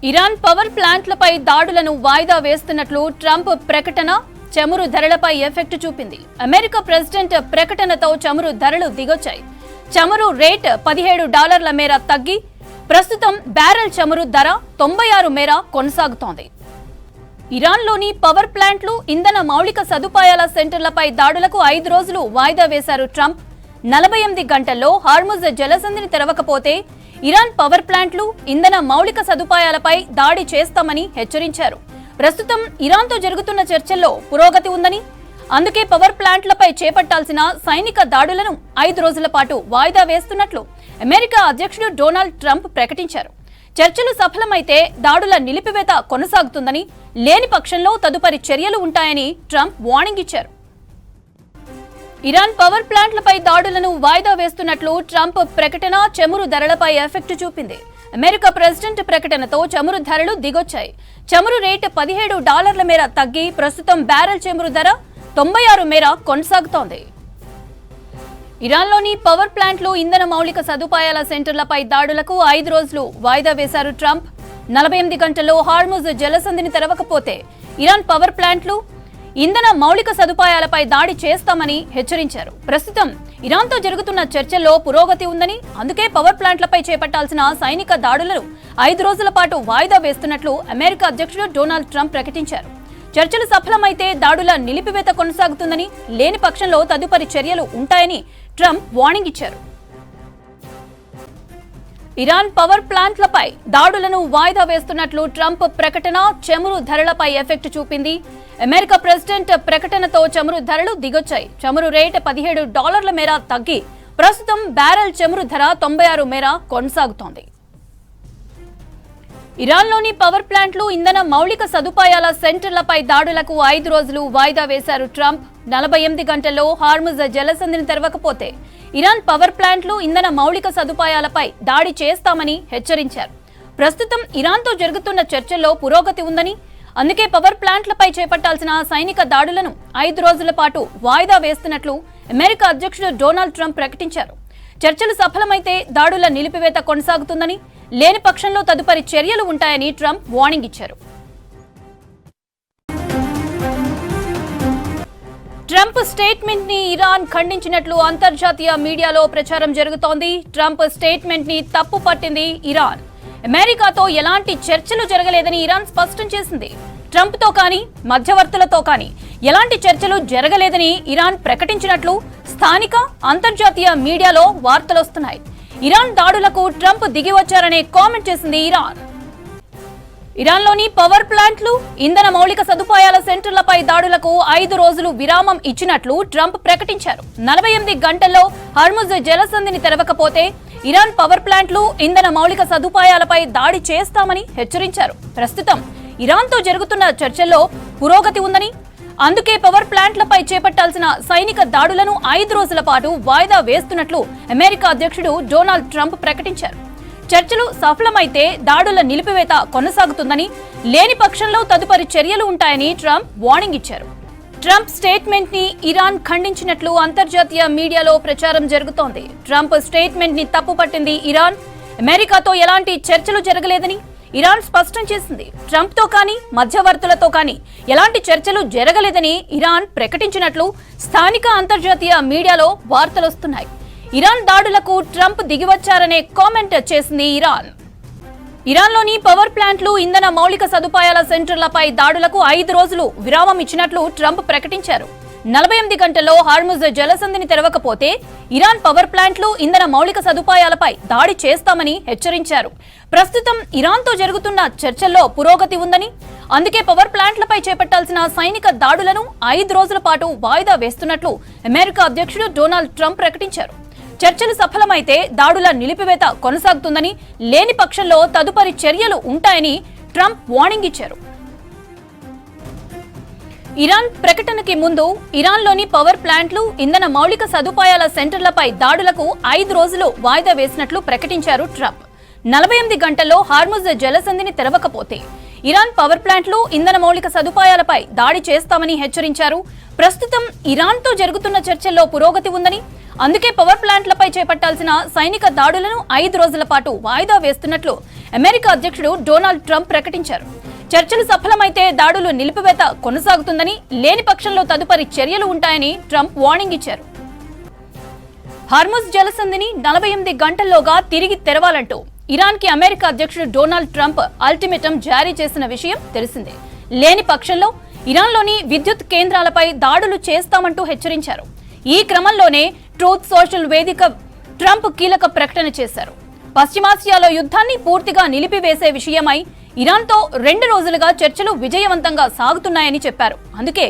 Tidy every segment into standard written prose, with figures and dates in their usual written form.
Iran power ప్లాంట్లపై దాడులను వాయిదా వేస్తున్నట్లు ట్రంప్ ప్రకటన చమురు ధరలపై ఎఫెక్ట్ చూపింది. అమెరికా ప్రెసిడెంట్ ప్రకటనతో చమురు ధరలు దిగొచ్చాయి. చమురు రేట్ $17 మేర తగ్గి ప్రస్తుతం బ్యారెల్ చమురు ధర 96 మేర కొనసాగుతోంది. ఇరాన్లోని పవర్ ప్లాంట్లు, ఇంధన మౌలిక సదుపాయాల సెంటర్లపై దాడులకు 5 రోజులు వాయిదా వేశారు ట్రంప్. 48 గంటల్లో హార్ముజ్ జలసంధిని తెరవకపోతే ఇరాన్ పవర్ ప్లాంట్లు, ఇంధన మౌలిక సదుపాయాలపై దాడి చేస్తామని హెచ్చరించారు. ప్రస్తుతం ఇరాన్తో జరుగుతున్న చర్చల్లో పురోగతి ఉందని, అందుకే పవర్ ప్లాంట్లపై చేపట్టాల్సిన సైనిక దాడులను 5 రోజుల పాటు వాయిదా వేస్తున్నట్లు అమెరికా అధ్యక్షుడు డొనాల్డ్ ట్రంప్ ప్రకటించారు. చర్చలు సఫలమైతే దాడుల నిలిపివేత కొనసాగుతుందని, లేని పక్షంలో తదుపరి చర్యలు ఉంటాయని ట్రంప్ వార్నింగ్ ఇచ్చారు. ఇరాన్ పవర్ ప్లాంట్లపై దాడులను వాయిదా వేస్తున్నట్లు ట్రంప్ ప్రకటన చమురు ధరలపై ఎఫెక్ట్ చూపింది. అమెరికా ప్రెసిడెంట్ ప్రకటనతో చమురు ధరలు దిగొచ్చాయి. చమురు రేటు $17 మేర తగ్గి ప్రస్తుతం బ్యారెల్ చమురు ధర 96 మేర కొనసాగుతోంది. ఇరాన్లోని పవర్ ప్లాంట్లు, ఇంధన మౌలిక సదుపాయాల సెంటర్లపై దాడులకు 5 రోజులు వాయిదా వేశారు ట్రంప్. 48 గంటల్లో హార్ముజ్ జలసంధిని తెరవకపోతే ఇరాన్ పవర్ ప్లాంట్లు, ఇంధన మౌలిక సదుపాయాలపై దాడి చేస్తామని హెచ్చరించారు. ప్రస్తుతం ఇరాన్తో జరుగుతున్న చర్చల్లో పురోగతి ఉందని, అందుకే పవర్ ప్లాంట్లపై చేపట్టాల్సిన సైనిక దాడులను 5 రోజుల పాటు వాయిదా వేస్తున్నట్లు అమెరికా అధ్యక్షుడు డొనాల్డ్ ట్రంప్ ప్రకటించారు. చర్చలు సఫలమైతే దాడుల నిలిపివేత కొనసాగుతుందని, లేని పక్షంలో తదుపరి చర్యలు ఉంటాయని ట్రంప్ వార్నింగ్ ఇచ్చారు. ఇరాన్ పవర్ ప్లాంట్లపై దాడులను వాయిదా వేస్తున్నట్లు ట్రంప్ ప్రకటన చమురు ధరలపై ఎఫెక్ట్ చూపింది. అమెరికా ప్రెసిడెంట్ ప్రకటనతో చమురు ధరలు దిగొచ్చాయి. చమురు రేటు $17 మేర తగ్గి ప్రస్తుతం బ్యారెల్ చమురు ధర 96 మేర కొనసాగుతోంది. ఇరాన్లోని పవర్ ప్లాంట్లు, ఇంధన మౌలిక సదుపాయాల సెంటర్లపై దాడులకు 5 రోజులు వాయిదా వేశారు ట్రంప్. 48 గంటల్లో హార్ముజ్ జలసంధిని తెరవకపోతే ఇరాన్ పవర్ ప్లాంట్లు, ఇంధన మౌలిక సదుపాయాలపై దాడి చేస్తామని హెచ్చరించారు. ప్రస్తుతం ఇరాన్తో జరుగుతున్న చర్చల్లో పురోగతి ఉందని, అందుకే పవర్ ప్లాంట్లపై చేపట్టాల్సిన సైనిక దాడులను 5 రోజుల పాటు వాయిదా వేస్తున్నట్లు అమెరికా అధ్యక్షుడు డొనాల్డ్ ట్రంప్ ప్రకటించారు. చర్చలు సఫలమైతే దాడుల నిలిపివేత కొనసాగుతుందని, లేని పక్షంలో తదుపరి చర్యలు ఉంటాయని ట్రంప్ వార్నింగ్ ఇచ్చారు. ట్రంప్ స్టేట్మెంట్ ని ఇరాన్ ఖండించినట్లు అంతర్జాతీయ మీడియాలో ప్రచారం జరుగుతోంది. ట్రంప్ స్టేట్మెంట్ ని తప్పు పట్టింది ఇరాన్. అమెరికాతో ఎలాంటి చర్చలు జరగలేదని ఇరాన్ స్పష్టం చేసింది. ట్రంప్ తో కానీ, మధ్యవర్తులతో కానీ ఎలాంటి చర్చలు జరగలేదని ఇరాన్ ప్రకటించినట్లు స్థానిక, అంతర్జాతీయ మీడియాలో వార్తలొస్తున్నాయి. ఇరాన్ దాడులకు ట్రంప్ దిగి వచ్చారనే కామెంట్ చేసింది ఇరాన్. ఇరాన్లోని పవర్ ప్లాంట్లు, ఇంధన మౌలిక సదుపాయాల సెంటర్లపై దాడులకు 5 రోజులు విరామం ఇచ్చినట్లు ట్రంప్ ప్రకటించారు. 48 గంటల్లో హార్ముజ్ జలసంధిని తెరవకపోతే ఇరాన్ పవర్ ప్లాంట్లు, ఇంధన మౌలిక సదుపాయాలపై దాడి చేస్తామని హెచ్చరించారు. ప్రస్తుతం ఇరాన్తో జరుగుతున్న చర్చల్లో పురోగతి ఉందని, అందుకే పవర్ ప్లాంట్లపై చేపట్టాల్సిన సైనిక దాడులను 5 రోజుల పాటు వాయిదా వేస్తున్నట్లు అమెరికా అధ్యక్షుడు డొనాల్డ్ ట్రంప్ ప్రకటించారు. చర్చలు సఫలమైతే దాడుల నిలిపివేత కొనసాగుతుందని, లేని పక్షంలో తదుపరి చర్యలు ఉంటాయని ట్రంప్ వార్నింగ్ ఇచ్చారు. ట్రంప్ స్టేట్మెంట్ ని ఇరాన్ ఖండించినట్లు అంతర్జాతీయ మీడియాలో ప్రచారం జరుగుతోంది. ట్రంప్ స్టేట్మెంట్ ని తప్పుపట్టింది ఇరాన్. అమెరికాతో ఎలాంటి చర్చలు జరగలేదని ఇరాన్ స్పష్టం చేసింది. ట్రంప్ తో కానీ, మధ్యవర్తులతో కానీ ఎలాంటి చర్చలు జరగలేదని ఇరాన్ ప్రకటించినట్లు స్థానిక, అంతర్జాతీయ మీడియాలో వార్తలొస్తున్నాయి. ఇరాన్ దాడులకు ట్రంప్ దిగివచ్చారనే కామెంట్ చేసింది ఇరాన్. ఇరాన్లోని పవర్ ప్లాంట్లు, ఇంధన మౌలిక సదుపాయాల సెంటర్లపై దాడులకు 5 రోజులు విరామం ఇచ్చినట్లు ట్రంప్ ప్రకటించారు. 48 గంటల్లో హార్ముజ్ జలసంధిని తెరవకపోతే ఇరాన్ పవర్ ప్లాంట్లు, ఇంధన మౌలిక సదుపాయాలపై దాడి చేస్తామని హెచ్చరించారు. ప్రస్తుతం ఇరాన్తో జరుగుతున్న చర్చల్లో పురోగతి ఉందని, అందుకే పవర్ ప్లాంట్లపై చేపట్టాల్సిన సైనిక దాడులను 5 రోజుల పాటు వాయిదా వేస్తున్నట్లు అమెరికా అధ్యక్షుడు డొనాల్డ్ ట్రంప్ ప్రకటించారు. చర్చలు సఫలమైతే దాడుల నిలిపివేత కొనసాగుతుందని, లేని పక్షంలో తదుపరి చర్యలు ఉంటాయని ట్రంప్ వార్నింగ్ ఇచ్చారు. ఇరాన్ ప్రకటనకి ముందు ఇరాన్లోని పవర్ ప్లాంట్లు, ఇంధన మౌలిక సదుపాయాల సెంటర్లపై దాడులకు 5 రోజులు వాయిదా వేసినట్లు ప్రకటించారు ట్రంప్. 48 గంటల్లో హార్ముజ్ జలసంధిని తెరవకపోతే ఇరాన్ పవర్ ప్లాంట్లు, ఇంధన మౌలిక సదుపాయాలపై దాడి చేస్తామని హెచ్చరించారు. ప్రస్తుతం ఇరాన్తో జరుగుతున్న చర్చల్లో పురోగతి ఉందని, అందుకే పవర్ ప్లాంట్లపై చేపట్టాల్సిన సైనిక దాడులను 5 రోజుల పాటు వాయిదా వేస్తున్నట్లు అమెరికా అధ్యక్షుడు డొనాల్డ్ ట్రంప్ ప్రకటించారు. చర్చలు సఫలమైతే దాడులు నిలిపివేత కొనసాగుతుందని, లేని పక్షంలో తదుపరి చర్యలు ఉంటాయని ట్రంప్ వార్నింగ్ ఇచ్చారు. హార్ముజ్ జలసంధిని 48 గంటల్లోగా తిరిగి తెరవాలంటూ ఇరాన్కి అమెరికా అధ్యక్షుడు డొనాల్డ్ ట్రంప్ అల్టిమేటం జారీ చేసిన విషయం తెలిసిందే. లేని పక్షంలో ఇరాన్లోని విద్యుత్ కేంద్రాలపై దాడులు చేస్తామంటూ హెచ్చరించారు. ఈ క్రమంలోనే ట్రూత్ సోషల్ వేదిక ట్రంప్ కీలక ప్రకటన చేశారు. పశ్చిమాసియాలో యుద్ధాన్ని పూర్తిగా నిలిపివేసే విషయమై ఇరాన్తో 2 రోజులుగా చర్చలు విజయవంతంగా సాగుతున్నాయని చెప్పారు. అందుకే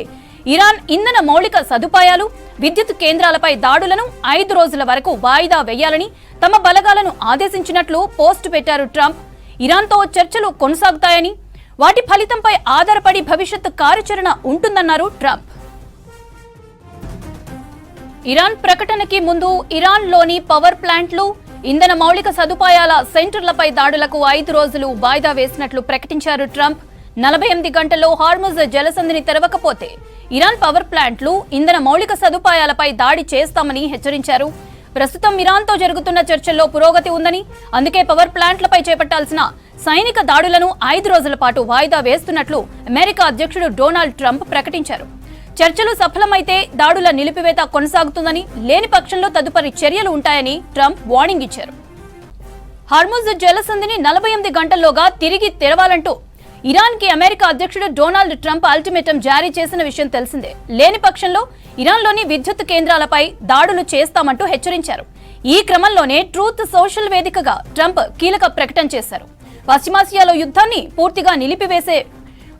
ఇరాన్ ఇంధన మౌలిక సదుపాయాలు, విద్యుత్ కేంద్రాలపై దాడులను 5 రోజుల వరకు వాయిదా వేయాలని తమ బలగాలను ఆదేశించినట్లు పోస్ట్ పెట్టారు ట్రంప్. ఇరాన్తో చర్చలు కొనసాగుతాయని, వాటి ఫలితంపై ఆధారపడి భవిష్యత్ కార్యాచరణ ఉంటుందన్నారు ట్రంప్. ఇరాన్ ప్రకటనకి ముందు ఇరాన్లోని పవర్ ప్లాంట్లు, ఇంధన మౌలిక సదుపాయాల సెంటర్లపై దాడులకు 5 రోజులు వాయిదా వేసినట్లు ప్రకటించారు ట్రంప్. 48 గంటల్లో హార్ముజ్ జలసంధిని తెరవకపోతే ఇరాన్ పవర్ ప్లాంట్లు, ఇంధన మౌలిక సదుపాయాలపై దాడి చేస్తామని హెచ్చరించారు. ప్రస్తుతం ఇరాన్తో జరుగుతున్న చర్చల్లో పురోగతి ఉందని, అందుకే పవర్ ప్లాంట్లపై చేపట్టాల్సిన సైనిక దాడులను 5 రోజుల పాటు వాయిదా వేస్తున్నట్లు అమెరికా అధ్యక్షుడు డొనాల్డ్ ట్రంప్ ప్రకటించారు. చర్చలు సఫలమైతే దాడుల నిలిపివేత కొనసాగుతుందని, లేని పక్షంలో తదుపరి చర్యలు ఉంటాయని ట్రంప్ వార్నింగ్ ఇచ్చారు. హార్ముజ్ జలసంధిని 48 గంటల్లోగా తిరిగి తెరవాలంటూ ఇరాన్కి అమెరికా అధ్యక్షుడు డొనాల్డ్ ట్రంప్ అల్టిమేటం జారీ చేసిన విషయం తెలిసిందే. లేని పక్షంలో ఇరాన్లోని విద్యుత్ కేంద్రాలపై దాడులు చేస్తామంటూ హెచ్చరించారు. ఈ క్రమంలోనే ట్రూత్ సోషల్ వేదికగా ట్రంప్ కీలక ప్రకటన చేశారు. పశ్చిమాసియాలో యుద్ధాన్ని పూర్తిగా నిలిపివేసే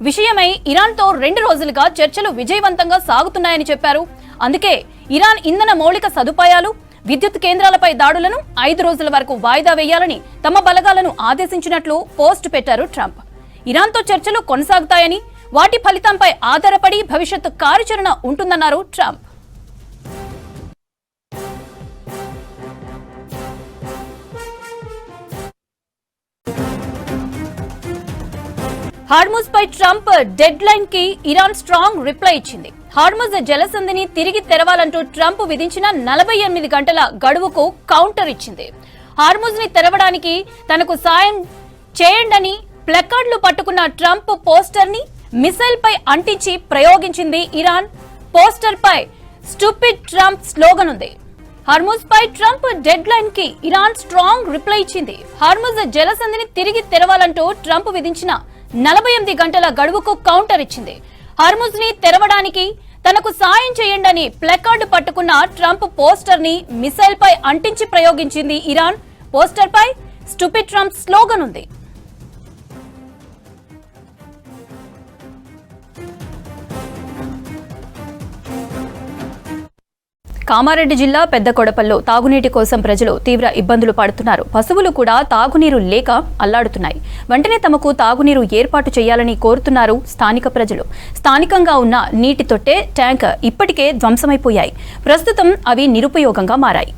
విషయమై ఇరాన్తో 2 రోజులుగా చర్చలు విజయవంతంగా సాగుతున్నాయని చెప్పారు. అందుకే ఇరాన్ ఇంధన మౌలిక సదుపాయాలు, విద్యుత్ కేంద్రాలపై దాడులను 5 రోజుల వరకు వాయిదా వేయాలని తమ బలగాలను ఆదేశించినట్లు పోస్ట్ పెట్టారు ట్రంప్. ఇరాన్తో చర్చలు కొనసాగుతాయని, వాటి ఫలితంపై ఆధారపడి భవిష్యత్ కార్యాచరణ ఉంటుందన్నారు ట్రంప్. హార్ముజ్ పై ట్రంప్ డెడ్ లైన్ కి ఇరాన్ స్ట్రాంగ్ రిప్లై ఇచ్చింది. హార్ముజ్ జలసంధిని తిరిగి తెరవాలంటూ ట్రంప్ విధించిన 48 గంటల గడువుకు కౌంటర్ ఇచ్చింది. హార్ముజ్ ని తెరవడానికి తనకు సాయం చేయండని ప్లకార్డులు పట్టుకున్న ట్రంప్ పోస్టర్ ని మిసైల్ పై అంటించి ప్రయోగించింది ఇరాన్. పోస్టర్ పై స్టూపిడ్ ట్రంప్ స్లోగన్ ఉంది. హార్ముజ్ పై ట్రంప్ డెడ్ లైన్ కి ఇరాన్ స్ట్రాంగ్ రిప్లై ఇచ్చింది. హార్ముజ్ జలసంధిని తిరిగి తెరవాలంటూ ట్రంప్ విధించిన 48 గంటల గడువుకు కౌంటర్ ఇచ్చింది. హార్ముజ్ ని తెరవడానికి తనకు సాయం చేయండని ప్లకార్డు పట్టుకున్న ట్రంప్ పోస్టర్ ని మిసైల్ పై అంటించి ప్రయోగించింది ఇరాన్. పోస్టర్ పై స్టూపిడ్ ట్రంప్ స్లోగన్ ఉంది. కామారెడ్డి జిల్లా పెద్దకొడపల్లో తాగునీటి కోసం ప్రజలు తీవ్ర ఇబ్బందులు పడుతున్నారు. పశువులు కూడా తాగునీరు లేక అల్లాడుతున్నాయి. వెంటనే తమకు తాగునీరు ఏర్పాటు చేయాలని కోరుతున్నారు స్థానిక ప్రజలు. స్థానికంగా ఉన్న నీటి తొట్టె, ట్యాంక్ ఇప్పటికే ధ్వంసమైపోయాయి. ప్రస్తుతం అవి నిరుపయోగంగా మారాయి.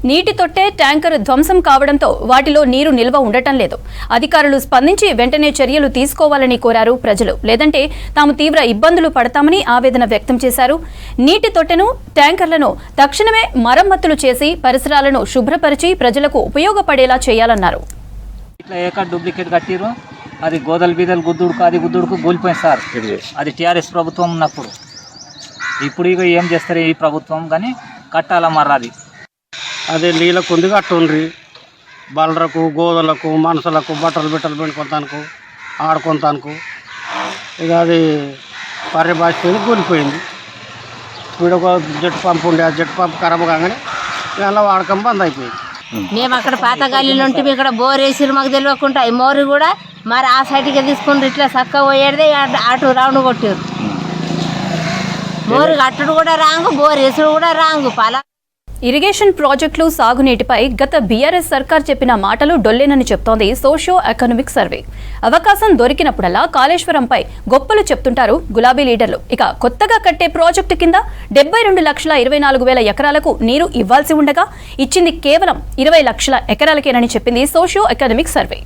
నీటి తొట్టె, ట్యాంకర్ ధ్వంసం కావడంతో వాటిలో నీరు నిల్వ ఉండటం లేదు. అధికారులు స్పందించి వెంటనే చర్యలు తీసుకోవాలని కోరారు ప్రజలు. లేదంటే తాము తీవ్ర ఇబ్బందులు పడతామని ఆవేదన వ్యక్తం చేశారు. నీటి తొట్టెను, ట్యాంకర్లను తక్షణమే మరమ్మతులు చేసి పరిసరాలను శుభ్రపరిచి ప్రజలకు ఉపయోగపడేలా చేయాలన్నారు. డూప్లికేట్ కట్టిరు, అది గోదలు బీదలు గుద్దుడుకు అది గుద్దుడుకు కూలిపోయింది సార్. అది టీఆర్ఎస్ ప్రభుత్వం ఉన్నప్పుడు. ఇప్పుడు ఇక ఏం చేస్తారు ఈ ప్రభుత్వం, కానీ కట్టాలా మర్రాది. అదే నీళ్ళ కొంది కట్టుండ్రి, బలరకు, గోదలకు, మనసులకు, బట్టలు పెట్టుకుంటానికి, ఆడుకుంటానికి. ఇక అది పరిభాషపోయింది, కూలిపోయింది. ఇప్పుడు ఒక జెట్ పంపు ఉండే, ఆ జెట్ పంపు ఖరాబ్ కాగానే ఇలా వాడకం బంద్ అయిపోయింది. మేము అక్కడ పాత గల్లీలో ఉంటే ఇక్కడ బోర్ వేసిరు, మాకు తెలియకుండా ఈ మోరు కూడా మరి ఆ సైడ్కి తీసుకుంటారు. ఇట్లా చక్కగా పోయేది అటు రౌండ్ కొట్టారు. మోరు కట్టడు కూడా రాంగు, బోర్ వేసుడు కూడా రాంగు. పాల ఇరిగేషన్ ప్రాజెక్టులు, సాగునీటిపై గత బీఆర్ఎస్ సర్కార్ చెప్పిన మాటలు డొల్లేనని చెప్తోంది సోషియో ఎకనామిక్ సర్వే. అవకాశం దొరికినప్పుడల్లా కాళేశ్వరంపై గొప్పలు చెప్తుంటారు గులాబీ లీడర్లు. ఇక కొత్తగా కట్టే ప్రాజెక్టు కింద 72,24,000 ఎకరాలకు నీరు ఇవ్వాల్సి ఉండగా ఇచ్చింది కేవలం 20 లక్షల ఎకరాలకేనని చెప్పింది సోషియో ఎకనామిక్ సర్వే.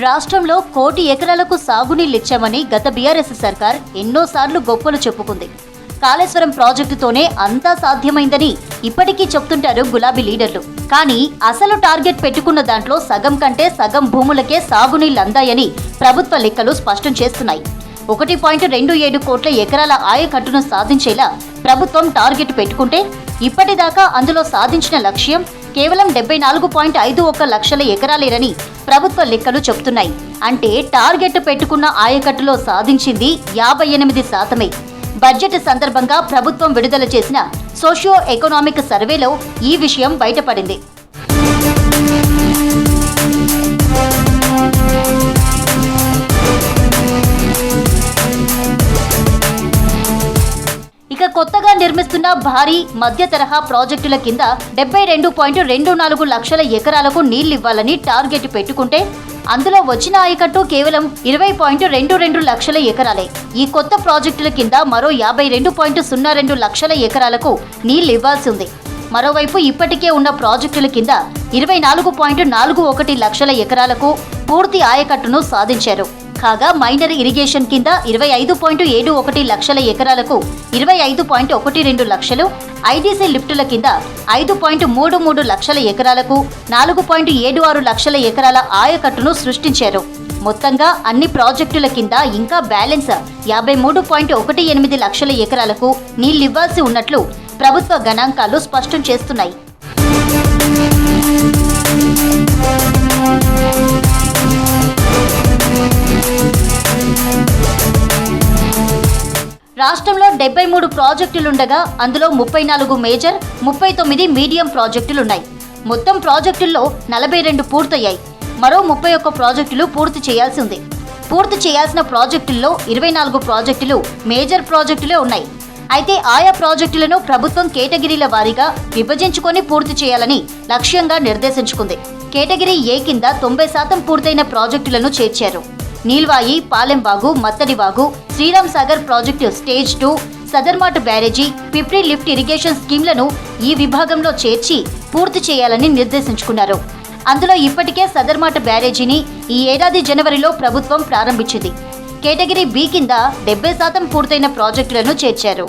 రాష్ట్రంలో 1 కోటి ఎకరాలకు సాగునీళ్లిచ్చామని గత బీఆర్ఎస్ సర్కార్ ఎన్నోసార్లు గొప్పలు చెప్పుకుంది. కాళేశ్వరం ప్రాజెక్టుతోనే అంతా సాధ్యమైందని ఇప్పటికీ చెప్తుంటారు గులాబీ లీడర్లు. కానీ అసలు టార్గెట్ పెట్టుకున్న దాంట్లో సగం కంటే సగం భూములకే సాగునీళ్లు అందాయని ప్రభుత్వ లెక్కలు స్పష్టం చేస్తున్నాయి. 1.27 కోట్ల ఎకరాల ఆయకట్టును సాధించేలా ప్రభుత్వం టార్గెట్ పెట్టుకుంటే ఇప్పటిదాకా అందులో సాధించిన లక్ష్యం కేవలం 74.51 లక్షల ఎకరాలేనని ప్రభుత్వ లెక్కలు చెబుతున్నాయి. అంటే టార్గెట్ పెట్టుకున్న ఆయకట్టులో సాధించింది 58%. బడ్జెట్ సందర్భంగా ప్రభుత్వం విడుదల చేసిన సోషియో ఎకనామిక్ సర్వేలో ఈ విషయం బయటపడింది. ఇక కొత్తగా నిర్మిస్తున్న భారీ మధ్య తరహా ప్రాజెక్టుల కింద 72.24 లక్షల ఎకరాలకు నీళ్లివ్వాలని టార్గెట్ పెట్టుకుంటే అందులో వచ్చిన ఆయకట్టు కేవలం 20.22 లక్షల ఎకరాలే. ఈ కొత్త ప్రాజెక్టుల కింద మరో 52.02 లక్షల ఎకరాలకు నీళ్లివ్వాల్సి ఉంది. మరోవైపు ఇప్పటికే ఉన్న ప్రాజెక్టుల కింద 24.41 లక్షల ఎకరాలకు పూర్తి ఆయకట్టును సాధించారు. కాగా మైనర్ ఇరిగేషన్ కింద 25.71 లక్షల ఎకరాలకు 25.12 లక్షలు, ఐడీసీ లిఫ్టుల కింద 5.33 లక్షల ఎకరాలకు 4.76 లక్షల ఎకరాల ఆయకట్టును సృష్టించారు. మొత్తంగా అన్ని ప్రాజెక్టుల కింద ఇంకా బ్యాలెన్స్ 53.18 లక్షల ఎకరాలకు నీళ్లివ్వాల్సి ఉన్నట్లు ప్రభుత్వ గణాంకాలు స్పష్టం చేస్తున్నాయి. రాష్ట్రంలో 73 ప్రాజెక్టులుండగా అందులో 34 మేజర్, 39 మీడియం ప్రాజెక్టులున్నాయి. మొత్తం ప్రాజెక్టుల్లో 42 పూర్తయ్యాయి. మరో 31 ప్రాజెక్టులు పూర్తి చేయాల్సి ఉంది. పూర్తి చేయాల్సిన ప్రాజెక్టుల్లో 24 ప్రాజెక్టులు మేజర్ ప్రాజెక్టులే ఉన్నాయి. అయితే ఆయా ప్రాజెక్టులను ప్రభుత్వం కేటగిరీల వారీగా విభజించుకొని పూర్తి చేయాలని లక్ష్యంగా నిర్దేశించుకుంది. కేటగిరీ ఏ కింద 90% పూర్తయిన ప్రాజెక్టులను చేర్చారు. నీల్వాయి, పాలెంవాగు, మత్తడివాగు, శ్రీరామ్ సాగర్ ప్రాజెక్టు స్టేజ్ 2, సదర్మాట్ బ్యారేజీ, పిప్రి లిఫ్ట్ ఇరిగేషన్ స్కీమ్లను ఈ విభాగంలో చేర్చి పూర్తి చేయాలని నిర్దేశించుకున్నారు. అందులో ఇప్పటికే సదర్మాట్ బ్యారేజీని ఈ ఏడాది జనవరిలో ప్రభుత్వం ప్రారంభించింది. కేటగిరీ బి కింద 70% పూర్తయిన ప్రాజెక్టులను చేర్చారు.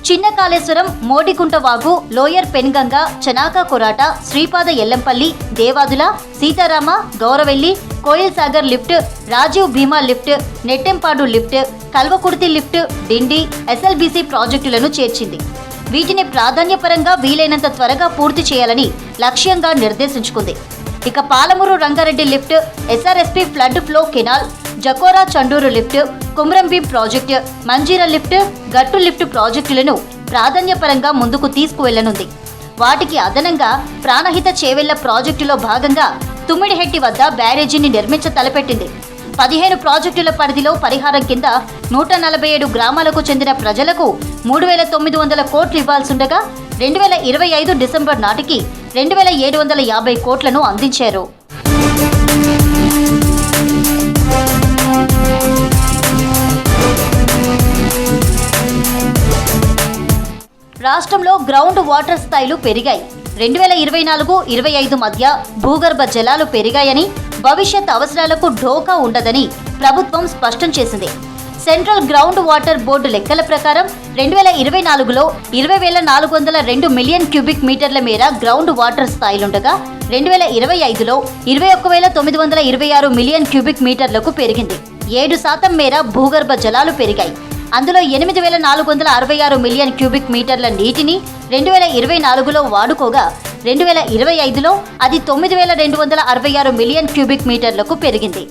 చిన్న కాళేశ్వరం, మోడికుంట వాగు, lower Penganga, Chanaka Korata, Sripada Yellampalli, Devadula, Sitarama, Gouravelli, Koil Sagar lift, Rajiv Bhima lift, Nettempadu lift, Kalwakurthy lift, Dindi, SLBC ప్రాజెక్టులను చేర్చింది. వీటిని ప్రాధాన్యపరంగా వీలైనంత త్వరగా పూర్తి చేయాలని లక్ష్యంగా నిర్దేశించుకుంది. ఇక Palamuru Rangareddy lift, SRSP flood flow canal, Jakora Chandur lift, Kumrambheem project, Manjira lift, Gattu lift ప్రాజెక్టులను ప్రాధాన్యపరంగా ముందుకు తీసుకువెళ్లనుంది. వాటికి అదనంగా ప్రాణహిత చేవెళ్ల ప్రాజెక్టులో భాగంగా తుమ్మిడిహెట్టి వద్ద బ్యారేజీని నిర్మించ తలపెట్టింది. 15 ప్రాజెక్టుల పరిధిలో పరిహారం కింద 147 గ్రామాలకు చెందిన ప్రజలకు 3,900 కోట్లు ఇవ్వాల్సిండగా 2025 డిసెంబర్ నాటికి 2,750 కోట్లను అందించారు. రాష్ట్రంలో గ్రౌండ్ వాటర్ స్థాయిలు పెరిగాయి. 2024-25 మధ్య భూగర్భ జలాలు పెరిగాయని, భవిష్యత్ అవసరాలకు ఢోకా ఉండదని ప్రభుత్వం స్పష్టం చేసింది. సెంట్రల్ గ్రౌండ్ వాటర్ బోర్డు లెక్కల ప్రకారం 2024లో 20,402 మిలియన్ క్యూబిక్ మీటర్ల మేర గ్రౌండ్ వాటర్ స్థాయిలుండగా 2025లో 21,926 మిలియన్ క్యూబిక్ మీటర్లకు పెరిగింది. 7% మేర భూగర్భ జలాలు పెరిగాయి. అందులో 8,466 మిలియన్ క్యూబిక్ మీటర్ల నీటిని 2024లో వాడుకోగా 2025లో అది 9,266 మిలియన్ క్యూబిక్ మీటర్లకు పెరిగింది.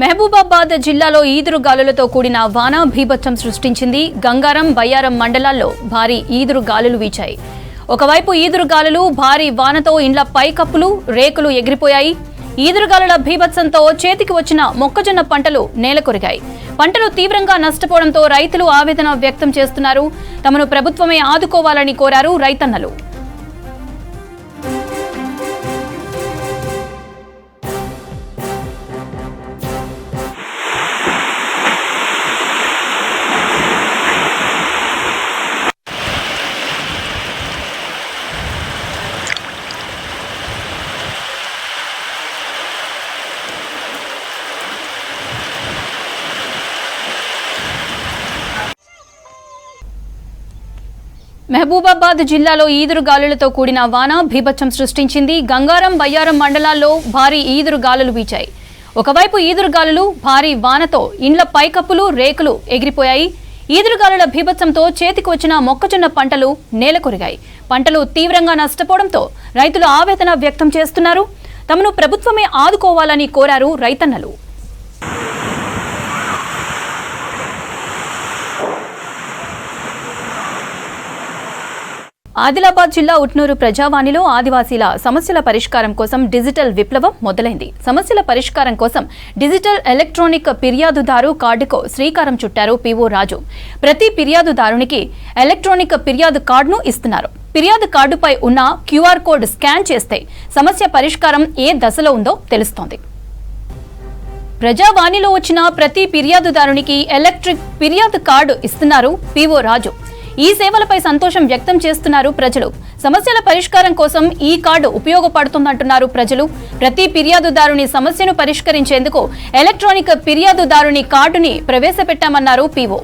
మహబూబాబాద్ జిల్లాలో ఈదురుగాలులతో కూడిన వాన భీభత్సం సృష్టించింది. గంగారం, బయ్యారం మండలాల్లో భారీ ఈదురుగాలులు వీచాయి. ఒకవైపు ఈదురుగాలులు, భారీ వానతో ఇండ్ల పైకప్పులు, రేకులు ఎగిరిపోయాయి. ఈదురుగాలుల భీభత్సంతో చేతికి వచ్చిన మొక్కజొన్న పంటలు నేలకొరిగాయి. పంటలు తీవ్రంగా నష్టపోవడంతో రైతులు ఆవేదన వ్యక్తం చేస్తున్నారు. తమను ప్రభుత్వమే ఆదుకోవాలని కోరారు రైతన్నలు. మహబూబాబాద్ జిల్లాలో ఈదురుగాలులతో కూడిన వాన బీభత్సం సృష్టించింది. గంగారం, బయ్యారం మండలాల్లో భారీ ఈదురుగాలులు వీచాయి. ఒకవైపు ఈదురుగాలులు, భారీ వానతో ఇండ్ల పైకప్పులు, రేకులు ఎగిరిపోయాయి. ఈదురుగాలుల బీభత్సంతో చేతికి వచ్చిన మొక్కజొన్న పంటలు నేలకొరిగాయి. పంటలు తీవ్రంగా నష్టపోవడంతో రైతులు ఆవేదన వ్యక్తం చేస్తున్నారు. తమను ప్రభుత్వమే ఆదుకోవాలని కోరారు రైతన్నలు. ఆదిలాబాద్ జిల్లా ఉట్నూరు ప్రజావాణిలో ఆదివాసీల సమస్యల పరిష్కారం కోసం డిజిటల్ విప్లవం మొదలైంది. సమస్యల పరిష్కారం కోసం డిజిటల్ ఎలక్ట్రానిక్ ఫిర్యాదుదారు కార్డుకు శ్రీకారం చుట్టారు పీఓ రాజు. ప్రతి ఫిర్యాదుదారునికి ఎలక్ట్రానిక్ ఫిర్యాదు కార్డును ఇస్తున్నారు. ఫిర్యాదు కార్డుపై ఉన్న క్యూఆర్ కోడ్ స్కాన్ చేస్తే సమస్య పరిష్కారం ఏ దశలో ఉందో తెలుస్తోంది. ప్రజావాణిలో వచ్చిన ప్రతి ఫిర్యాదుదారునికి ఎలక్ట్రిక్ ఫిర్యాదు కార్డు ఇస్తున్నారు పీఓ రాజు. ఈ సేవలపై సంతోషం వ్యక్తం చేస్తున్నారు ప్రజలు. సమస్యల పరిష్కారం కోసం ఈ కార్డు ఉపయోగపడుతుందంటున్నారు ప్రజలు. ప్రతి ఫిర్యాదుదారుని సమస్యను పరిష్కరించేందుకు ఎలక్ట్రానిక్ ఫిర్యాదుదారుని కార్డుని ప్రవేశపెట్టామన్నారు పీఓ.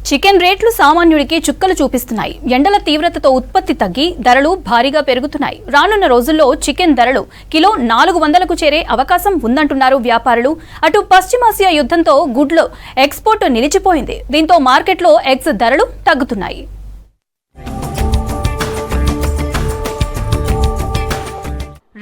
చికెన్ రేట్లు సామాన్యుడికి చుక్కలు చూపిస్తున్నాయి. ఎండల తీవ్రతతో ఉత్పత్తి తగ్గి ధరలు భారీగా పెరుగుతున్నాయి. రానున్న రోజుల్లో చికెన్ ధరలు కిలో 400కు చేరే అవకాశం ఉందంటున్నారు వ్యాపారులు. అటు పశ్చిమాసియా యుద్ధంతో గుడ్లు ఎక్స్పోర్ట్ నిలిచిపోయింది. దీంతో మార్కెట్లో ఎగ్స్ ధరలు తగ్గుతున్నాయి.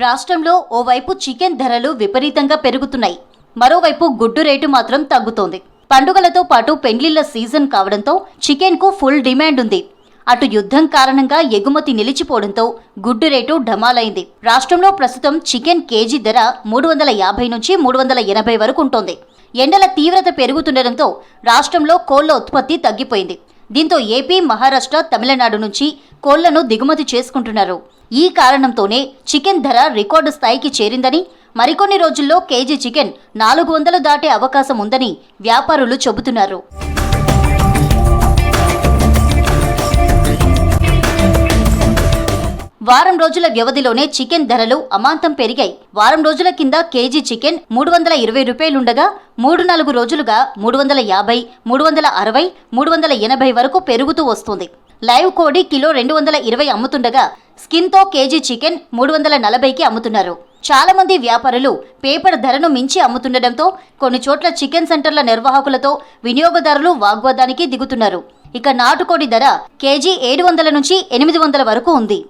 రాష్ట్రంలో ఓవైపు చికెన్ ధరలు విపరీతంగా పెరుగుతున్నాయి. మరోవైపు గుడ్డు రేటు మాత్రం తగ్గుతోంది. పండుగలతో పాటు పెండ్లిళ్ల సీజన్ కావడంతో చికెన్ కు ఫుల్ డిమాండ్ ఉంది. అటు యుద్ధం కారణంగా ఎగుమతి నిలిచిపోవడంతో గుడ్డు రేటు ఢమాలైంది. రాష్ట్రంలో ప్రస్తుతం చికెన్ కేజీ ధర 350 నుంచి 380 వరకు ఉంటోంది. ఎండల తీవ్రత పెరుగుతుండటంతో రాష్ట్రంలో కోళ్ల ఉత్పత్తి తగ్గిపోయింది. దీంతో ఏపీ, మహారాష్ట్ర, తమిళనాడు నుంచి కోళ్లను దిగుమతి చేసుకుంటున్నారు. ఈ కారణంతోనే చికెన్ ధర రికార్డు స్థాయికి చేరిందని, మరికొన్ని రోజుల్లో కేజీ చికెన్ 400 దాటే అవకాశం ఉందని వ్యాపారులు చెబుతున్నారు. వారం రోజుల వ్యవధిలోనే చికెన్ ధరలు అమాంతం పెరిగాయి. వారం రోజుల కింద కేజీ చికెన్ 320 రూపాయలుండగా 3-4 రోజులుగా 350, 360, 380 వరకు పెరుగుతూ వస్తుంది. లైవ్ కోడి కిలో 220 అమ్ముతుండగా స్కిన్తో కేజీ చికెన్ 340కి అమ్ముతున్నారు. చాలా మంది వ్యాపారులు పేపర్ ధరను మించి అమ్ముతుండటంతో కొన్ని చోట్ల చికెన్ సెంటర్ల నిర్వాహకులతో వినియోగదారులు వాగ్వాదానికి దిగుతున్నారు. ఇక నాటుకోడి ధర కేజీ 700 నుంచి 800 వరకు ఉంది.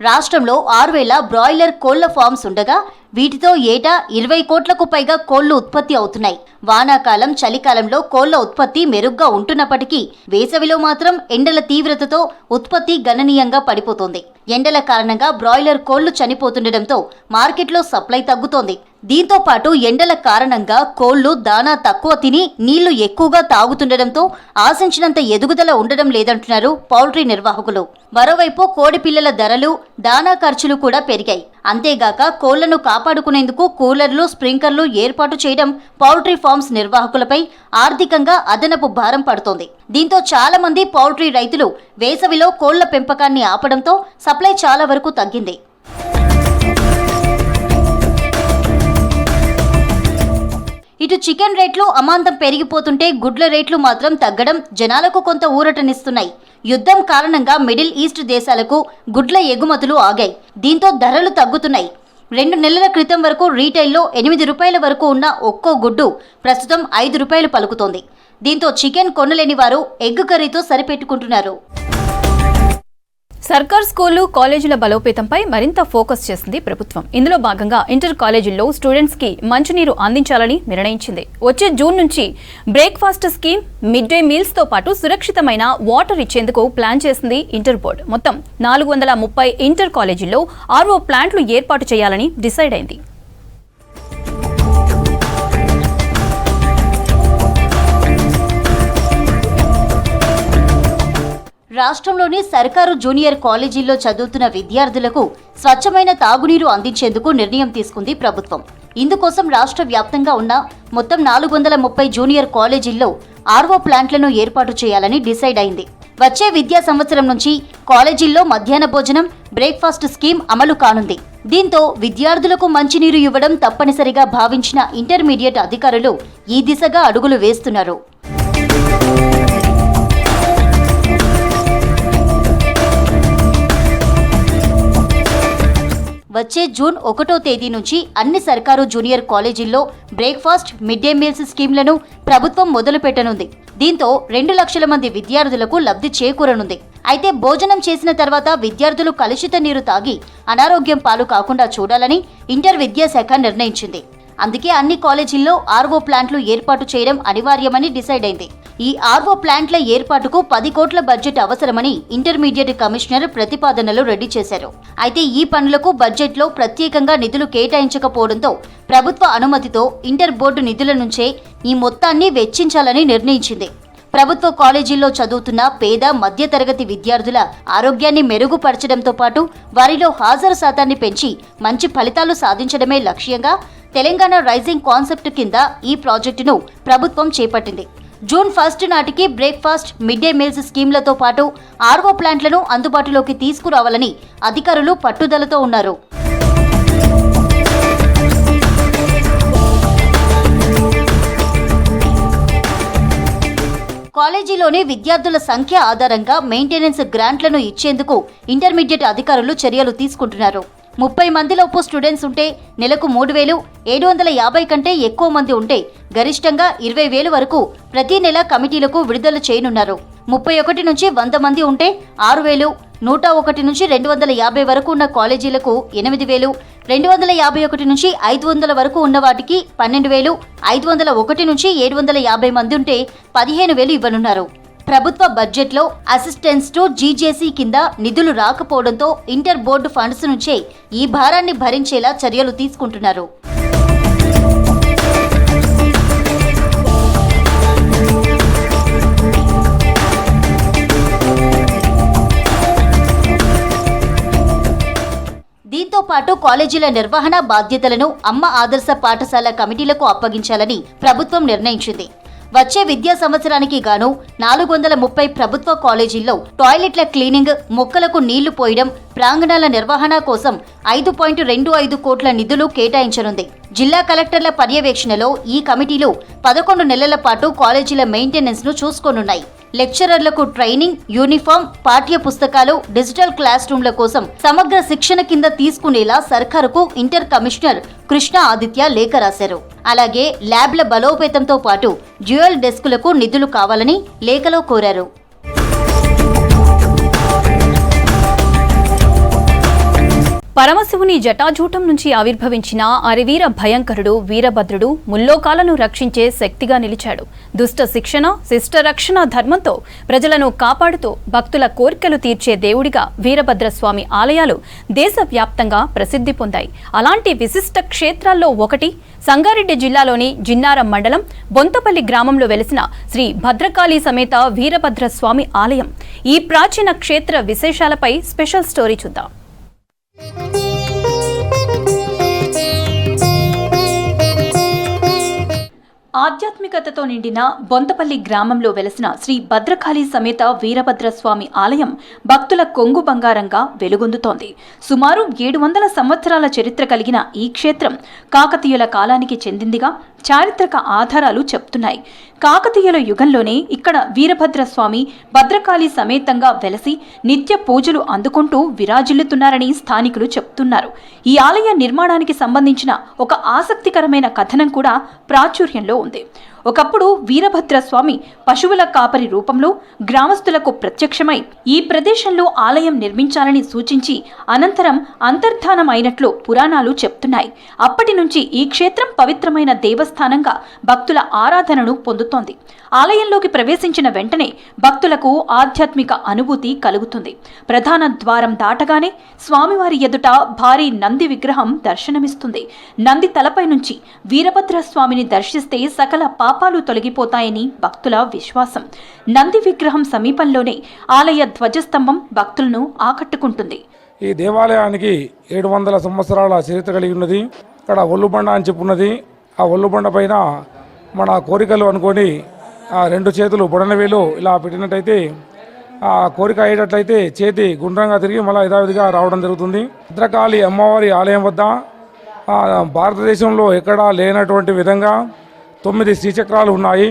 రాష్ట్రంలో 6000 బ్రాయిలర్ కోళ్ల ఫార్మ్స్ ఉండగా వీటితో ఏటా 20 కోట్లకు పైగా కోళ్లు ఉత్పత్తి అవుతున్నాయి. వానాకాలం, చలికాలంలో కోళ్ల ఉత్పత్తి మెరుగ్గా ఉంటున్నప్పటికీ వేసవిలో మాత్రం ఎండల తీవ్రతతో ఉత్పత్తి గణనీయంగా పడిపోతోంది. ఎండల కారణంగా బ్రాయిలర్ కోళ్లు చనిపోతుండటంతో మార్కెట్లో సప్లై తగ్గుతోంది. దీంతో పాటు ఎండల కారణంగా కోళ్లు దానా తక్కువ తిని నీళ్లు ఎక్కువగా తాగుతుండటంతో ఆశించినంత ఎదుగుదల ఉండడం లేదంటున్నారు పౌల్ట్రీ నిర్వాహకులు. మరోవైపు కోడి పిల్లల ధరలు, దానా ఖర్చులు కూడా పెరిగాయి. అంతేగాక కోళ్లను కాపాడుకునేందుకు కూలర్లు, స్ప్రింక్లర్లు ఏర్పాటు చేయడం పౌల్ట్రీ ఫార్మ్స్ నిర్వాహకులపై ఆర్థికంగా అదనపు భారం పడుతోంది. దీంతో చాలా మంది పౌల్ట్రీ రైతులు వేసవిలో కోళ్ల పెంపకాన్ని ఆపడంతో సప్లై చాలా వరకు తగ్గింది. ఇటు చికెన్ రేట్లు అమాంతం పెరిగిపోతుంటే గుడ్ల రేట్లు మాత్రం తగ్గడం జనాలకు కొంత ఊరటనిస్తున్నాయి. యుద్ధం కారణంగా మిడిల్ ఈస్ట్ దేశాలకు గుడ్ల ఎగుమతులు ఆగాయి. దీంతో ధరలు తగ్గుతున్నాయి. 2 నెలల క్రితం వరకు రీటైల్లో 8 రూపాయల వరకు ఉన్న ఒక్కో గుడ్డు ప్రస్తుతం 5 రూపాయలు పలుకుతోంది. దీంతో చికెన్ కొనలేని వారు ఎగ్ కర్రీతో సరిపెట్టుకుంటున్నారు. సర్కార్ స్కూళ్లు, కాలేజీల బలోపేతంపై మరింత ఫోకస్ చేసింది ప్రభుత్వం. ఇందులో భాగంగా ఇంటర్ కాలేజీల్లో స్టూడెంట్స్ కి మంచినీరు అందించాలని నిర్ణయించింది. వచ్చే జూన్ నుంచి breakfast scheme, mid day meals తో పాటు సురక్షితమైన వాటర్ ఇచ్చేందుకు ప్లాన్ చేసింది ఇంటర్ బోర్డు. మొత్తం 430 ఇంటర్ కాలేజీల్లో RO ప్లాంట్లు ఏర్పాటు చేయాలని డిసైడ్ అయింది. రాష్ట్రంలోని సర్కారు జూనియర్ కాలేజీల్లో చదువుతున్న విద్యార్థులకు స్వచ్ఛమైన తాగునీరు అందించేందుకు నిర్ణయం తీసుకుంది ప్రభుత్వం. ఇందుకోసం రాష్ట్ర వ్యాప్తంగా ఉన్న మొత్తం 430 జూనియర్ కాలేజీల్లో ఆర్వో ప్లాంట్లను ఏర్పాటు చేయాలని డిసైడ్ అయింది. వచ్చే విద్యా సంవత్సరం నుంచి కాలేజీల్లో మధ్యాహ్న భోజనం, బ్రేక్ఫాస్ట్ స్కీమ్ అమలు కానుంది. దీంతో విద్యార్థులకు మంచినీరు ఇవ్వడం తప్పనిసరిగా భావించిన ఇంటర్మీడియట్ అధికారులు ఈ దిశగా అడుగులు వేస్తున్నారు. వచ్చే జూన్ 1వ తేదీ నుంచి అన్ని సర్కారు జూనియర్ కాలేజీల్లో బ్రేక్ఫాస్ట్, మిడ్ డే మీల్స్ స్కీమ్లను ప్రభుత్వం మొదలుపెట్టనుంది. దీంతో 2 లక్షల మంది విద్యార్థులకు లబ్ధి చేకూరనుంది. అయితే భోజనం చేసిన తర్వాత విద్యార్థులు కలుషిత నీరు తాగి అనారోగ్యం పాలు కాకుండా చూడాలని ఇంటర్ విద్యాశాఖ నిర్ణయించింది. అందుకే అన్ని కాలేజీల్లో ఆర్వో ప్లాంట్లు ఏర్పాటు చేయడం అనివార్యమని డిసైడ్ అయింది. ఈ ఆర్వో ప్లాంట్ల ఏర్పాటుకు 10 కోట్ల బడ్జెట్ అవసరమని ఇంటర్మీడియట్ కమిషనర్ ప్రతిపాదనలు రెడీ చేశారు. అయితే ఈ పనులకు బడ్జెట్లో ప్రత్యేకంగా నిధులు కేటాయించకపోవడంతో ప్రభుత్వ అనుమతితో ఇంటర్ బోర్డు నిధుల నుంచే ఈ మొత్తాన్ని వెచ్చించాలని నిర్ణయించింది. ప్రభుత్వ కాలేజీల్లో చదువుతున్న పేద మధ్యతరగతి విద్యార్థుల ఆరోగ్యాన్ని మెరుగుపరచడంతో పాటు వారిలో హాజరు శాతాన్ని పెంచి మంచి ఫలితాలు సాధించడమే లక్ష్యంగా తెలంగాణ రైజింగ్ కాన్సెప్ట్ కింద ఈ ప్రాజెక్టును ప్రభుత్వం చేపట్టింది. జూన్ 1 నాటికి బ్రేక్ఫాస్ట్, మిడ్ డే మీల్స్ స్కీమ్లతో పాటు ఆర్వో ప్లాంట్లను అందుబాటులోకి తీసుకురావాలని అధికారులు పట్టుదలతో ఉన్నారు. కాలేజీలోని విద్యార్థుల సంఖ్య ఆధారంగా మెయింటెనెన్స్ గ్రాంట్లను ఇచ్చేందుకు ఇంటర్మీడియట్ అధికారులు చర్యలు తీసుకుంటున్నారు. 30 మందిలోపు స్టూడెంట్స్ ఉంటే నెలకు 3,000, 750 కంటే ఎక్కువ మంది ఉంటే గరిష్టంగా 20,000 వరకు ప్రతి నెల కమిటీలకు విడుదల చేయనున్నారు. 31 నుంచి 100 మంది ఉంటే 6,000, 101 నుంచి 250 వరకు ఉన్న కాలేజీలకు 8,000, 251 నుంచి 500 వరకు ఉన్న వాటికి 12,000, 501 నుంచి 750 మంది ఉంటే 15,000 ఇవ్వనున్నారు. ప్రభుత్వ బడ్జెట్లో అసిస్టెన్స్ టు జీజేసీ కింద నిధులు రాకపోవడంతో ఇంటర్ బోర్డు ఫండ్స్ నుంచే ఈ భారాన్ని భరించేలా చర్యలు తీసుకుంటున్నారు. దీంతో పాటు కాలేజీల నిర్వహణ బాధ్యతలను అమ్మ ఆదర్శ పాఠశాల కమిటీలకు అప్పగించాలని ప్రభుత్వం నిర్ణయించింది. వచ్చే విద్యా సంవత్సరానికి గాను 430 ప్రభుత్వ కాలేజీల్లో టాయిలెట్ల క్లీనింగ్, మొక్కలకు నీళ్లు పోయడం, ప్రాంగణాల నిర్వహణ కోసం 5.25 కోట్ల నిధులు కేటాయించనుంది. జిల్లా కలెక్టర్ల పర్యవేక్షణలో ఈ కమిటీలు 11 నెలల పాటు కాలేజీల మెయింటెనెన్స్ ను చూసుకోనున్నాయి. లెక్చరర్లకు ట్రైనింగ్, యూనిఫామ్, పాఠ్య పుస్తకాలు, డిజిటల్ క్లాస్ రూమ్ల కోసం సమగ్ర శిక్షణ కింద తీసుకునేలా సర్కారుకు ఇంటర్ కమిషనర్ కృష్ణ ఆదిత్య లేఖ రాశారు. అలాగే ల్యాబ్ల బలోపేతంతో పాటు డ్యూయల్ డెస్కులకు నిధులు కావాలని లేఖలో కోరారు. పరమశివుని జటాజూటం నుంచి ఆవిర్భవించిన అరివీర భయంకరుడు వీరభద్రుడు ముల్లోకాలను రక్షించే శక్తిగా నిలిచాడు. దుష్ట శిక్షణ, శిష్ట రక్షణ ధర్మంతో ప్రజలను కాపాడుతూ భక్తుల కోరికలు తీర్చే దేవుడిగా వీరభద్రస్వామి ఆలయాలు దేశవ్యాప్తంగా ప్రసిద్ధి పొందాయి. అలాంటి విశిష్ట క్షేత్రాల్లో ఒకటి సంగారెడ్డి జిల్లాలోని జిన్నారం మండలం బొంతపల్లి గ్రామంలో వెలిసిన శ్రీ భద్రకాళి సమేత వీరభద్రస్వామి ఆలయం. ఈ ప్రాచీన క్షేత్ర విశేషాలపై స్పెషల్ స్టోరీ చూద్దాం. ఆధ్యాత్మికతతో నిండిన బొంతపల్లి గ్రామంలో వెలసిన శ్రీ భద్రకాళి సమేత వీరభద్రస్వామి ఆలయం భక్తుల కొంగు బంగారంగా వెలుగొందుతోంది. సుమారు 700 సంవత్సరాల చరిత్ర కలిగిన ఈ క్షేత్రం కాకతీయుల కాలానికి చెందిందిగా చారిత్రక ఆధారాలు చెప్తున్నాయి. కాకతీయుల యుగంలోనే ఇక్కడ వీరభద్రస్వామి భద్రకాళి సమేతంగా వెలసి నిత్య పూజలు అందుకుంటూ విరాజిల్లుతున్నారని స్థానికులు చెప్తున్నారు. ఈ ఆలయ నిర్మాణానికి సంబంధించిన ఒక ఆసక్తికరమైన కథనం కూడా ప్రాచుర్యంలో ఉంది. ఒకప్పుడు వీరభద్రస్వామి పశువుల కాపరి రూపంలో గ్రామస్తులకు ప్రత్యక్షమై ఈ ప్రదేశంలో ఆలయం నిర్మించాలని సూచించి అనంతరం అంతర్ధానం అయినట్లు పురాణాలు చెప్తున్నాయి. అప్పటి నుంచి ఈ క్షేత్రం పవిత్రమైన దేవస్థానంగా భక్తుల ఆరాధనను పొందుతోంది. ఆలయంలోకి ప్రవేశించిన వెంటనే భక్తులకు ఆధ్యాత్మిక అనుభూతి కలుగుతుంది. ప్రధాన ద్వారం దాటగానే స్వామివారి ఎదుట భారీ నంది విగ్రహం దర్శనమిస్తుంది. నంది తలపై నుంచి వీరభద్రస్వామిని దర్శిస్తే సకల పాపాలు తొలగిపోతాయని భక్తుల విశ్వాసం. నంది విగ్రహం సమీపంలోనే ఆలయ ధ్వజస్తంభం భక్తులను ఆకట్టుకుంటుంది. ఈ దేవాలయానికి 700 సంవత్సరాల చరిత్ర కలిగి ఉన్నది. ఇక్కడ ఒల్లుబండ అని చెప్పున్నది. ఆ ఒల్లుబండ పైన మన కోరికలు అనుకొని రెండు చేతులు బొడనవేలు ఇలా పెట్టినట్టయితే ఆ కోరిక అయ్యేటట్లయితే చేతి గుండ్రంగా తిరిగి మళ్ళీ యథావిధిగా రావడం జరుగుతుంది. భద్రకాళి అమ్మవారి ఆలయం వద్ద భారతదేశంలో ఎక్కడా లేనటువంటి విధంగా 9 శ్రీచక్రాలు ఉన్నాయి.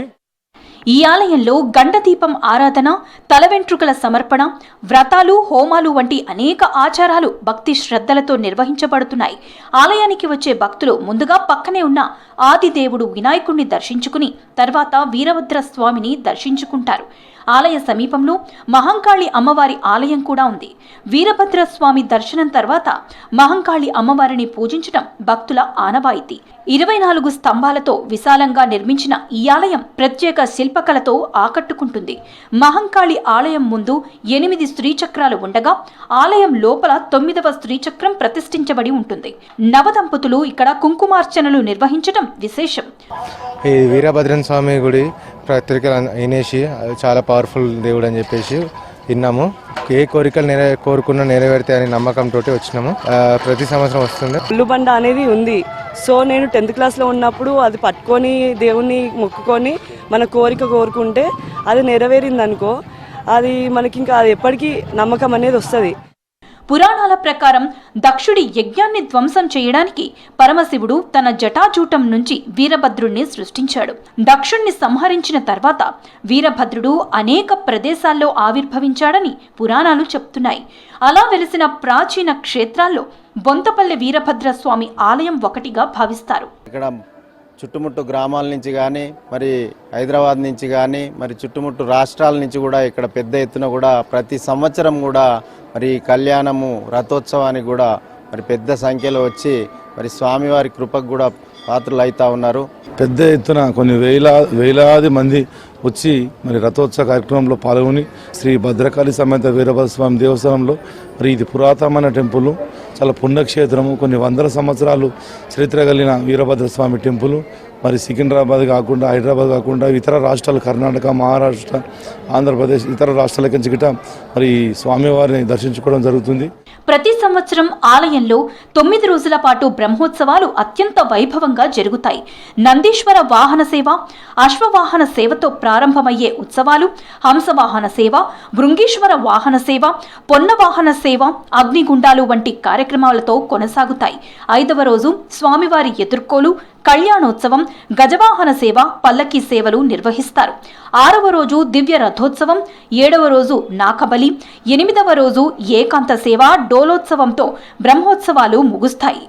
ఈ ఆలయంలో గండదీపం ఆరాధన, తల వెంట్రుకల సమర్పణ, వ్రతాలు, హోమాలు వంటి అనేక ఆచారాలు భక్తి శ్రద్ధలతో నిర్వహించబడుతున్నాయి. ఆలయానికి వచ్చే భక్తులు ముందుగా పక్కనే ఉన్న ఆదిదేవుడు వినాయకుడిని దర్శించుకుని తర్వాత వీరభద్ర స్వామిని దర్శించుకుంటారు. ఆలయ సమీపంలో మహంకాళి అమ్మవారి ఆలయం కూడా ఉంది. వీరభద్ర స్వామి దర్శనం తర్వాత మహంకాళి అమ్మవారిని పూజించడం భక్తుల ఆనవాయితీ. 24 స్తంభాలతో విశాలంగా నిర్మించిన ఈ ఆలయం ప్రత్యేక శిల్పకళతో ఆకట్టుకుంటుంది. మహంకాళి ఆలయం ముందు 8 శ్రీచక్రాలు ఉండగా ఆలయం లోపల 9వ శ్రీచక్రం ప్రతిష్ఠించబడి ఉంటుంది. నవదంపతులు ఇక్కడ కుంకుమార్చనలు నిర్వహించడం విశేషం. ఈ వీరభద్రన్ స్వామి గుడి ప్రత్యేక అయినేసి చాలా పవర్ఫుల్ దేవుడు అని చెప్పేసి విన్నాము. ఏ కోరికలు కోరుకున్న నెరవేరుతాయని నమ్మకంతో వచ్చినాము. ప్రతి సంవత్సరం వస్తుంది. పుల్లుబండ అనేది ఉంది. సో నేను 10th క్లాస్లో ఉన్నప్పుడు అది పట్టుకొని దేవుణ్ణి మొక్కుకొని మన కోరిక కోరుకుంటే అది నెరవేరిందనుకో, అది మనకి ఇంకా అది ఎప్పటికీ నమ్మకం అనేది వస్తుంది. పురాణాల ప్రకారం దక్షుడి యజ్ఞాన్ని ధ్వంసం చేయడానికి పరమశివుడు తన జటాజూటం నుంచి వీరభద్రుణ్ణి సృష్టించాడు. దక్షుణ్ణి సంహరించిన తర్వాత వీరభద్రుడు అనేక ప్రదేశాల్లో ఆవిర్భవించాడని పురాణాలు చెప్తున్నాయి. అలా వెలిసిన ప్రాచీన క్షేత్రాల్లో బొంతపల్లి వీరభద్ర స్వామి ఆలయం ఒకటిగా భావిస్తారు. ఇక్కడ చుట్టుముట్టు గ్రామాల నుంచి కానీ, మరి హైదరాబాద్ నుంచి కానీ, మరి చుట్టుముట్టు రాష్ట్రాల నుంచి కూడా ఇక్కడ పెద్ద ఎత్తున కూడా ప్రతి సంవత్సరం కూడా మరి కళ్యాణము, రథోత్సవానికి కూడా మరి పెద్ద సంఖ్యలో వచ్చి మరి స్వామివారి కృపకు కూడా పాత్రలు అవుతా ఉన్నారు. పెద్ద ఎత్తున కొన్ని వేలాది మంది వచ్చి మరి రథోత్సవ కార్యక్రమంలో పాల్గొని శ్రీ భద్రకాళి సమేత వీరభద్ర స్వామి దేవస్థానంలో మరి ఇది పురాతనమైన టెంపుల్, చాలా పుణ్యక్షేత్రము. కొన్ని వందల సంవత్సరాలు చరిత్ర కలిగిన వీరభద్ర స్వామి టెంపుల్ మరి సికింద్రాబాద్ కాకుండా, హైదరాబాద్ కాకుండా ఇతర రాష్ట్రాలు కర్ణాటక, మహారాష్ట్ర, ఆంధ్రప్రదేశ్ ఇతర రాష్ట్రాలకి గిట్ట మరి స్వామివారిని దర్శించుకోవడం జరుగుతుంది. ప్రతి సంవత్సరం ఆలయంలో 9 రోజుల పాటు బ్రహ్మోత్సవాలు అత్యంత వైభవంగా జరుగుతాయి. నందీశ్వర వాహన సేవ, అశ్వవాహన సేవతో ప్రారంభమయ్యే ఉత్సవాలు హంసవాహన సేవ, భృంగీశ్వర వాహన సేవ, పొన్న వాహన సేవ, అగ్నిగుండాలు వంటి కార్యక్రమాలతో కొనసాగుతాయి. 5వ రోజు స్వామివారి ఎదుర్కోలు, కళ్యాణోత్సవం, గజవాహన సేవ, పల్లకీ సేవలు నిర్వహిస్తారు. 6వ రోజు దివ్య రథోత్సవం, 7వ రోజు నాకబలి, 8వ రోజు ఏకాంత సేవ, డోలోత్సవంతో బ్రహ్మోత్సవాలు ముగుస్తాయి.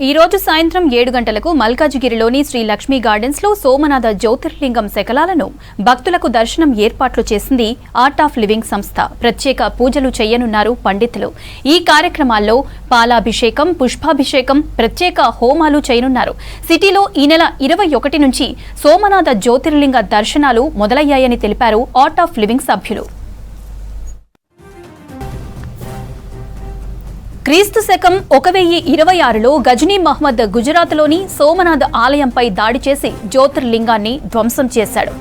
ఈ రోజు సాయంత్రం 7 గంటలకు మల్కాజిగిరిలోని శ్రీ లక్ష్మీ గార్డెన్స్ లో సోమనాథ జ్యోతిర్లింగం శకలాలను భక్తులకు దర్శనం ఏర్పాట్లు చేసింది ఆర్ట్ ఆఫ్ లివింగ్ సంస్థ. ప్రత్యేక పూజలు చేయనున్నారు పండితులు. ఈ కార్యక్రమాల్లో పాలాభిషేకం, పుష్పాభిషేకం, ప్రత్యేక హోమాలు చేయనున్నారు. సిటీలో ఈ నెల 21 నుంచి సోమనాథ జ్యోతిర్లింగ దర్శనాలు మొదలయ్యాయని తెలిపారు ఆర్ట్ ఆఫ్ లివింగ్ సభ్యులు. క్రీస్తు శకం 1026లో గజనీ మహ్మద్ గుజరాత్లోని సోమనాథ్ ఆలయంపై దాడి చేసి జ్యోతిర్లింగాన్ని ధ్వంసం చేశాడు.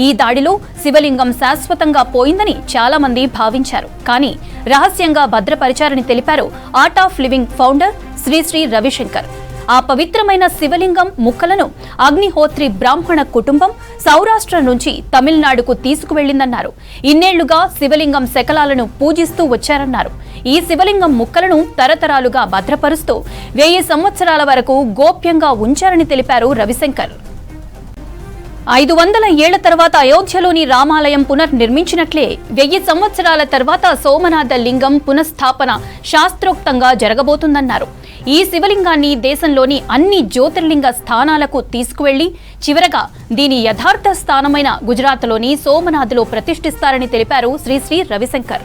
ఈ దాడిలో శివలింగం శాశ్వతంగా పోయిందని చాలా మంది భావించారు. కానీ రహస్యంగా భద్రపరిచారని తెలిపారు art of living founder Shri Ravishankar. ఆ పవిత్రమైన శివలింగం ముక్కలను అగ్నిహోత్రి బ్రాహ్మణ కుటుంబం సౌరాష్ట్ర నుంచి తమిళనాడుకు తీసుకువెళ్లిందన్నారు. ఇన్నేళ్లుగా శివలింగం శకలాలను పూజిస్తూ వచ్చారన్నారు. ఈ శివలింగం ముక్కలను తరతరాలుగా భద్రపరుస్తూ 1000 సంవత్సరాల వరకు గోప్యంగా ఉంచారని తెలిపారు రవిశంకర్. 500 ఏళ్ల తర్వాత అయోధ్యలోని రామాలయం పునర్నిర్మించినట్లే 1000 సంవత్సరాల తర్వాత సోమనాథ లింగం పునఃస్థాపన శాస్త్రోక్తంగా జరగబోతుందన్నారు. ఈ శివలింగాన్ని దేశంలోని అన్ని జ్యోతిర్లింగ స్థానాలకు తీసుకువెళ్లి చివరగా దీని యథార్థ స్థానమైన గుజరాత్లోని సోమనాథ్లో ప్రతిష్ఠిస్తారని తెలిపారు శ్రీ రవిశంకర్.